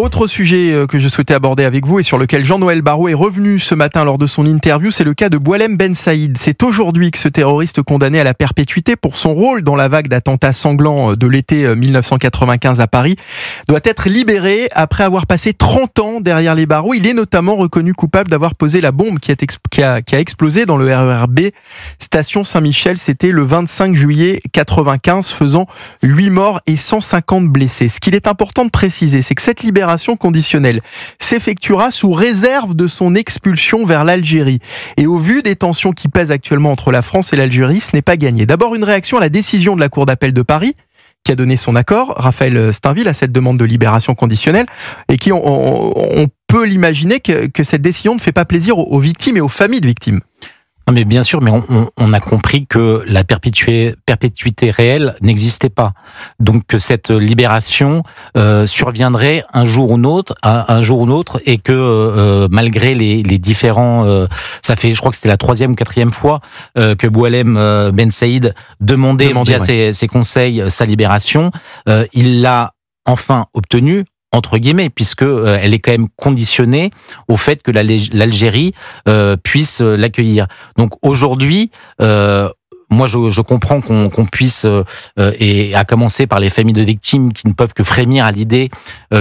Autre sujet que je souhaitais aborder avec vous et sur lequel Jean-Noël Barrot est revenu ce matin lors de son interview, c'est le cas de Boualem Ben Saïd. C'est aujourd'hui que ce terroriste condamné à la perpétuité pour son rôle dans la vague d'attentats sanglants de l'été 1995 à Paris doit être libéré après avoir passé 30 ans derrière les barreaux. Il est notamment reconnu coupable d'avoir posé la bombe qui a explosé dans le RER B, station Saint-Michel. C'était le 25 juillet 95, faisant 8 morts et 150 blessés. Ce qu'il est important de préciser, c'est que cette libération conditionnelle s'effectuera sous réserve de son expulsion vers l'Algérie. Et au vu des tensions qui pèsent actuellement entre la France et l'Algérie, ce n'est pas gagné. D'abord, une réaction à la décision de la Cour d'appel de Paris, qui a donné son accord, Raphaël Steinville, à cette demande de libération conditionnelle, et qui, on peut l'imaginer, que cette décision ne fait pas plaisir aux victimes et aux familles de victimes. Non mais bien sûr, mais on a compris que la perpétuité réelle n'existait pas. Donc que cette libération surviendrait un jour ou autre, et que malgré les différents... ça fait, je crois que c'était la 3e ou 4e fois que Boualem Ben Saïd demandait via ses conseils sa libération. Il l'a enfin obtenue, entre guillemets, puisque elle est quand même conditionnée au fait que l'Algérie puisse l'accueillir. Donc aujourd'hui, moi je comprends qu'on puisse, et à commencer par les familles de victimes qui ne peuvent que frémir à l'idée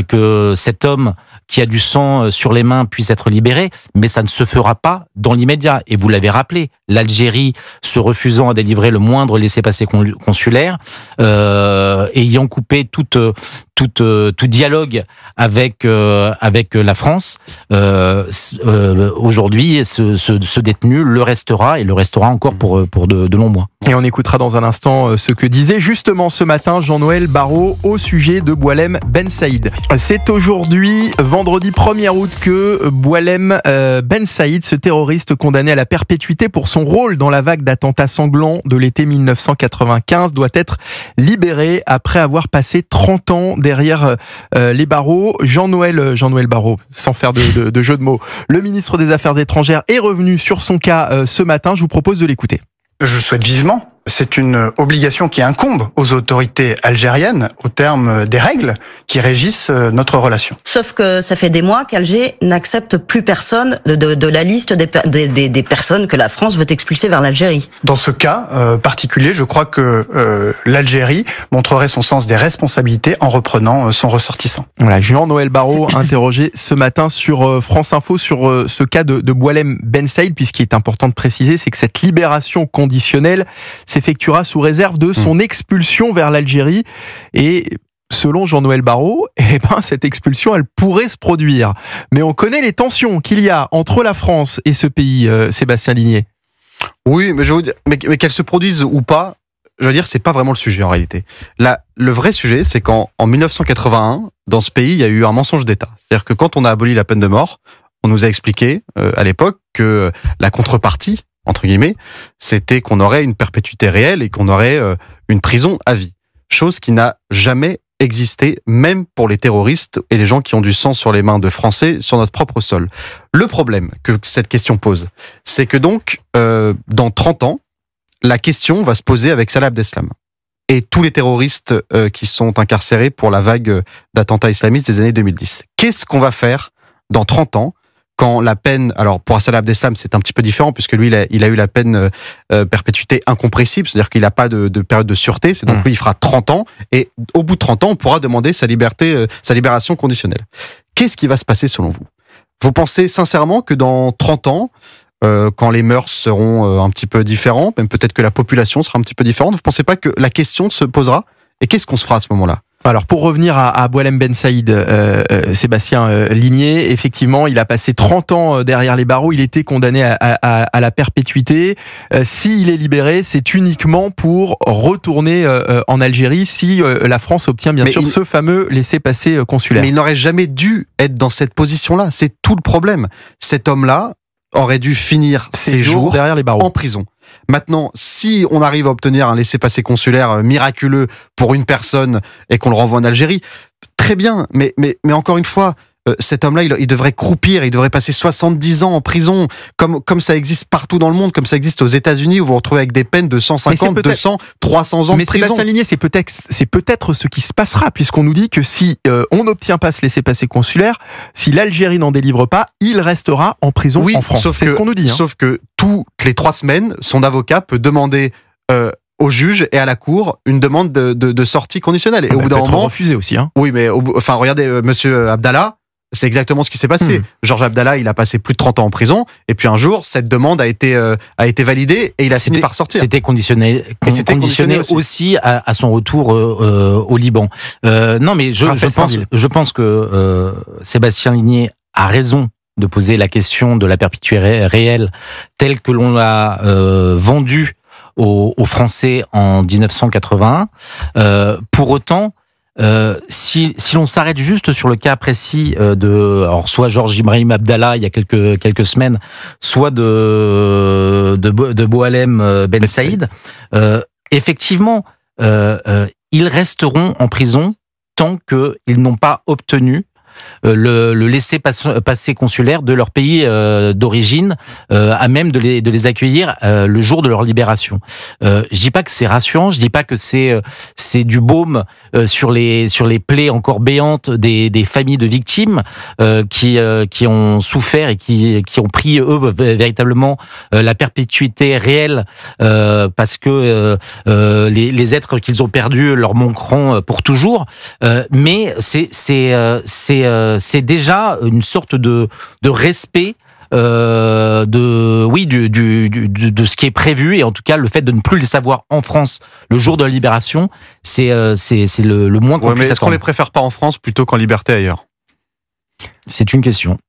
que cet homme qui a du sang sur les mains puisse être libéré, mais ça ne se fera pas dans l'immédiat. Et vous l'avez rappelé, l'Algérie se refusant à délivrer le moindre laissez-passer consulaire, ayant coupé tout dialogue avec la France, aujourd'hui ce détenu le restera, et le restera encore pour de longs mois. Et on écoutera dans un instant ce que disait justement ce matin Jean-Noël Barrot au sujet de Boualem Ben Saïd. C'est aujourd'hui, vendredi 1er août, que Boualem Ben Saïd, ce terroriste condamné à la perpétuité pour son rôle dans la vague d'attentats sanglants de l'été 1995, doit être libéré après avoir passé 30 ans derrière les barreaux. Jean-Noël Barrot, sans faire de jeu de mots, le ministre des Affaires étrangères est revenu sur son cas ce matin. Je vous propose de l'écouter. Je souhaite vivement. C'est une obligation qui incombe aux autorités algériennes au terme des règles qui régissent notre relation. Sauf que ça fait des mois qu'Alger n'accepte plus personne de la liste des personnes que la France veut expulser vers l'Algérie. Dans ce cas particulier, je crois que l'Algérie montrerait son sens des responsabilités en reprenant son ressortissant. Voilà, Jean-Noël Barrot interrogé ce matin sur France Info sur ce cas de Boualem Ben Saïd, puisqu'il est important de préciser, c'est que cette libération conditionnelle s'effectuera sous réserve de son expulsion vers l'Algérie. Et selon Jean-Noël Barrot, cette expulsion, elle pourrait se produire. Mais on connaît les tensions qu'il y a entre la France et ce pays, Sébastien Ligné. Oui, mais je veux dire, mais qu'elle se produise ou pas, je veux dire, c'est pas vraiment le sujet en réalité. Là, le vrai sujet, c'est qu'en 1981, dans ce pays, il y a eu un mensonge d'État. C'est-à-dire que quand on a aboli la peine de mort, on nous a expliqué à l'époque que la contrepartie, entre guillemets, c'était qu'on aurait une perpétuité réelle et qu'on aurait une prison à vie. Chose qui n'a jamais existé, même pour les terroristes et les gens qui ont du sang sur les mains de Français sur notre propre sol. Le problème que cette question pose, c'est que donc, dans 30 ans, la question va se poser avec Salah Abdeslam et tous les terroristes qui sont incarcérés pour la vague d'attentats islamistes des années 2010. Qu'est-ce qu'on va faire dans 30 ans quand la peine, alors pour Salah Abdeslam c'est un petit peu différent puisque lui il a eu la peine perpétuité incompressible, c'est-à-dire qu'il n'a pas de période de sûreté, c'est donc lui il fera 30 ans et au bout de 30 ans on pourra demander sa libération conditionnelle. Qu'est-ce qui va se passer selon vous? Vous pensez sincèrement que dans 30 ans, quand les mœurs seront un petit peu différents, même peut-être que la population sera un petit peu différente, vous pensez pas que la question se posera? Et qu'est-ce qu'on se fera à ce moment-là? Alors pour revenir à Boualem Ben Saïd, Sébastien Ligné, effectivement il a passé 30 ans derrière les barreaux, il était condamné à la perpétuité. S'il est libéré, c'est uniquement pour retourner en Algérie si la France obtient bien sûr ce fameux laissez-passer consulaire. Mais il n'aurait jamais dû être dans cette position-là, c'est tout le problème. Cet homme-là aurait dû finir ses jours derrière les barreaux en prison. Maintenant, si on arrive à obtenir un laissez-passer consulaire miraculeux pour une personne et qu'on le renvoie en Algérie, très bien, mais encore une fois, cet homme-là, il devrait croupir, il devrait passer 70 ans en prison, comme ça existe partout dans le monde, comme ça existe aux États-Unis, où vous vous retrouvez avec des peines de 150, 200, 300 ans de prison. Mais Sébastien Ligné, c'est peut-être ce qui se passera, puisqu'on nous dit que si on n'obtient pas ce laissez-passer consulaire, si l'Algérie n'en délivre pas, il restera en prison en France. C'est ce qu'on nous dit. Sauf que toutes les 3 semaines, son avocat peut demander au juge et à la cour une demande de sortie conditionnelle. Et au bout d'un moment, refusé aussi. Oui, mais regardez, Monsieur Abdallah. C'est exactement ce qui s'est passé. Georges Abdallah, il a passé plus de 30 ans en prison, et puis un jour, cette demande a été validée, et il a fini par sortir. C'était conditionné aussi à son retour au Liban. Non, mais je pense que Sébastien Ligné a raison de poser la question de la perpétuité réelle telle que l'on l'a vendue aux Français en 1981. Pour autant, si l'on s'arrête juste sur le cas précis alors soit Georges Ibrahim Abdallah il y a quelques semaines, soit de Boualem Ben Saïd, effectivement, ils resteront en prison tant qu'ils n'ont pas obtenu le laissez-passer consulaire de leur pays d'origine, à même de les accueillir le jour de leur libération. Je dis pas que c'est rassurant, je dis pas que c'est du baume sur les plaies encore béantes des familles de victimes qui ont souffert et qui ont pris eux véritablement la perpétuité réelle parce que les êtres qu'ils ont perdus leur manqueront pour toujours. Mais c'est déjà une sorte de respect de ce qui est prévu, et en tout cas le fait de ne plus les savoir en France le jour de la libération, c'est le moins qu'on puisse attendre. Est-ce qu'on les préfère pas en France plutôt qu'en liberté ailleurs ? C'est une question.